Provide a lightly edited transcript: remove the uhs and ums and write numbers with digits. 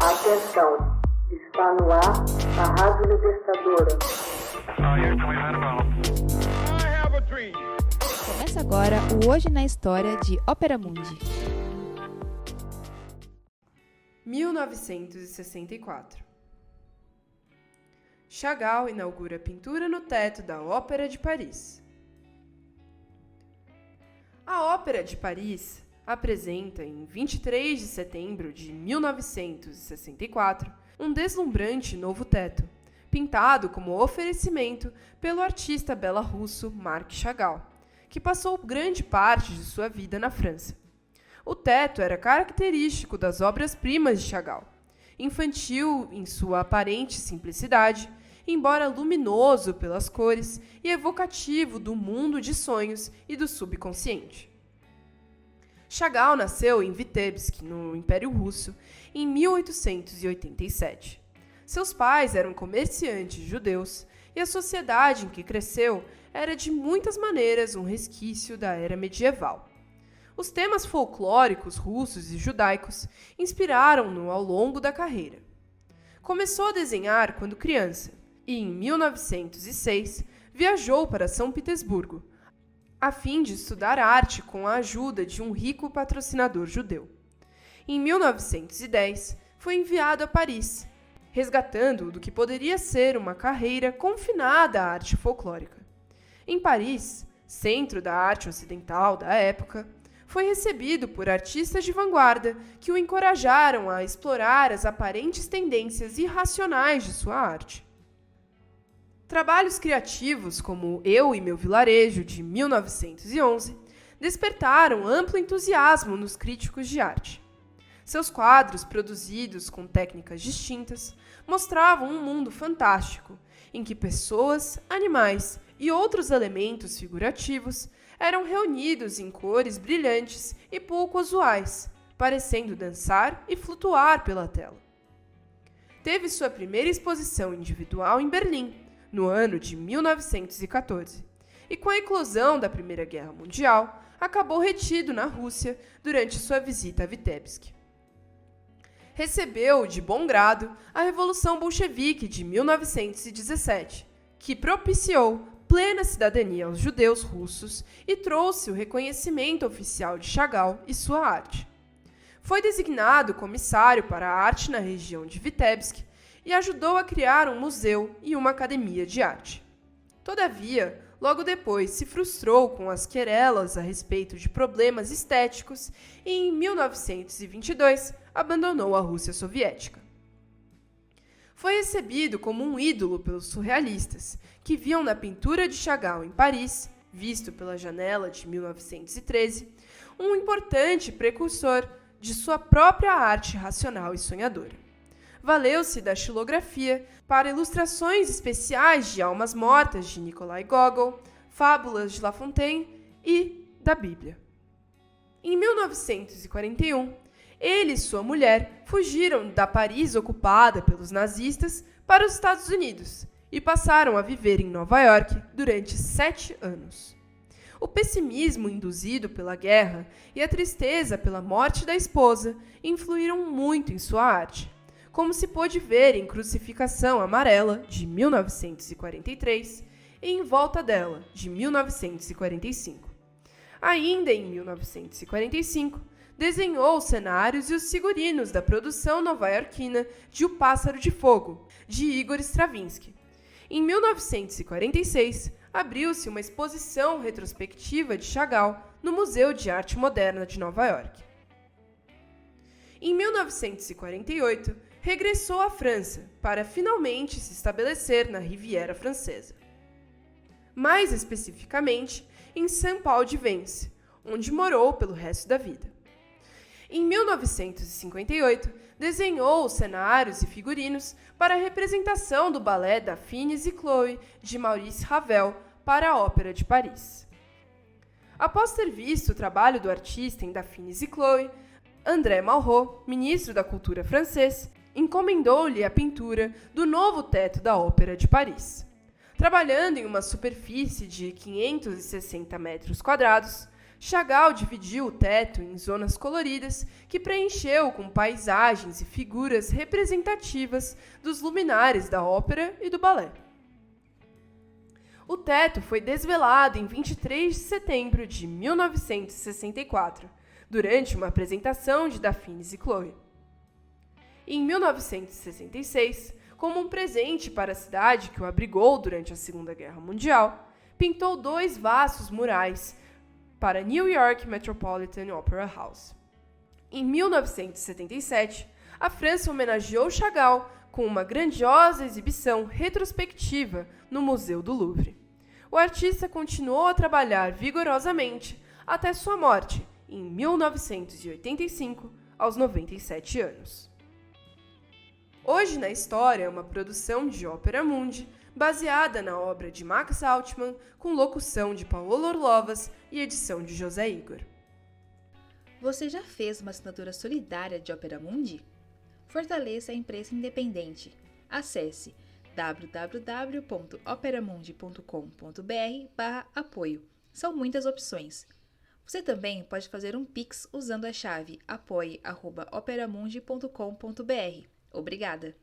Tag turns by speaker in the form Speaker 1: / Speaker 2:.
Speaker 1: Atenção, está no ar a Rádio Libertadora.
Speaker 2: Começa agora o Hoje na História de Ópera Mundi.
Speaker 3: 1964. Chagall inaugura pintura no teto da Ópera de Paris. A Ópera de Paris apresenta, em 23 de setembro de 1964, um deslumbrante novo teto, pintado como oferecimento pelo artista belorrusso Marc Chagall, que passou grande parte de sua vida na França. O teto era característico das obras-primas de Chagall, infantil em sua aparente simplicidade, embora luminoso pelas cores e evocativo do mundo de sonhos e do subconsciente. Chagall nasceu em Vitebsk, no Império Russo, em 1887. Seus pais eram comerciantes judeus e a sociedade em que cresceu era de muitas maneiras um resquício da era medieval. Os temas folclóricos russos e judaicos inspiraram-no ao longo da carreira. Começou a desenhar quando criança e, em 1906, viajou para São Petersburgo, a fim de estudar arte com a ajuda de um rico patrocinador judeu. Em 1910, foi enviado a Paris, resgatando-o do que poderia ser uma carreira confinada à arte folclórica. Em Paris, centro da arte ocidental da época, foi recebido por artistas de vanguarda que o encorajaram a explorar as aparentes tendências irracionais de sua arte. Trabalhos criativos como Eu e Meu Vilarejo, de 1911, despertaram amplo entusiasmo nos críticos de arte. Seus quadros, produzidos com técnicas distintas, mostravam um mundo fantástico, em que pessoas, animais e outros elementos figurativos eram reunidos em cores brilhantes e pouco usuais, parecendo dançar e flutuar pela tela. Teve sua primeira exposição individual em Berlim, no ano de 1914, e com a eclosão da Primeira Guerra Mundial, acabou retido na Rússia durante sua visita a Vitebsk. Recebeu de bom grado a Revolução Bolchevique de 1917, que propiciou plena cidadania aos judeus russos e trouxe o reconhecimento oficial de Chagall e sua arte. Foi designado comissário para a arte na região de Vitebsk e ajudou a criar um museu e uma academia de arte. Todavia, logo depois se frustrou com as querelas a respeito de problemas estéticos e, em 1922, abandonou a Rússia soviética. Foi recebido como um ídolo pelos surrealistas, que viam na pintura de Chagall em Paris, visto pela janela de 1913, um importante precursor de sua própria arte racional e sonhadora. Valeu-se da xilografia para ilustrações especiais de Almas Mortas de Nikolai Gogol, Fábulas de La Fontaine e da Bíblia. Em 1941, ele e sua mulher fugiram da Paris ocupada pelos nazistas para os Estados Unidos e passaram a viver em Nova York durante 7 anos. O pessimismo induzido pela guerra e a tristeza pela morte da esposa influíram muito em sua arte, como se pôde ver em Crucificação Amarela, de 1943, e Em Volta dela, de 1945. Ainda em 1945, desenhou os cenários e os figurinos da produção nova-iorquina de O Pássaro de Fogo, de Igor Stravinsky. Em 1946, abriu-se uma exposição retrospectiva de Chagall no Museu de Arte Moderna de Nova York. Em 1948, regressou à França para finalmente se estabelecer na Riviera Francesa. Mais especificamente, em Saint-Paul-de-Vence, onde morou pelo resto da vida. Em 1958, desenhou os cenários e figurinos para a representação do balé Daphnis e Chloé, de Maurice Ravel, para a Ópera de Paris. Após ter visto o trabalho do artista em Daphnis e Chloé, André Malraux, ministro da Cultura francês, encomendou-lhe a pintura do novo teto da Ópera de Paris. Trabalhando em uma superfície de 560 metros quadrados, Chagall dividiu o teto em zonas coloridas que preencheu com paisagens e figuras representativas dos luminares da ópera e do balé. O teto foi desvelado em 23 de setembro de 1964, durante uma apresentação de Daphnis e Chloe. Em 1966, como um presente para a cidade que o abrigou durante a Segunda Guerra Mundial, pintou 2 vastos murais para New York Metropolitan Opera House. Em 1977, a França homenageou Chagall com uma grandiosa exibição retrospectiva no Museu do Louvre. O artista continuou a trabalhar vigorosamente até sua morte, em 1985, aos 97 anos. Hoje na História é uma produção de Ópera Mundi, baseada na obra de Max Altman, com locução de Paola Orlovas e edição de José Igor.
Speaker 2: Você já fez uma assinatura solidária de Ópera Mundi? Fortaleça a imprensa independente. Acesse www.operamundi.com.br/apoio. São muitas opções. Você também pode fazer um Pix usando a chave apoie@operamundi.com.br. Obrigada!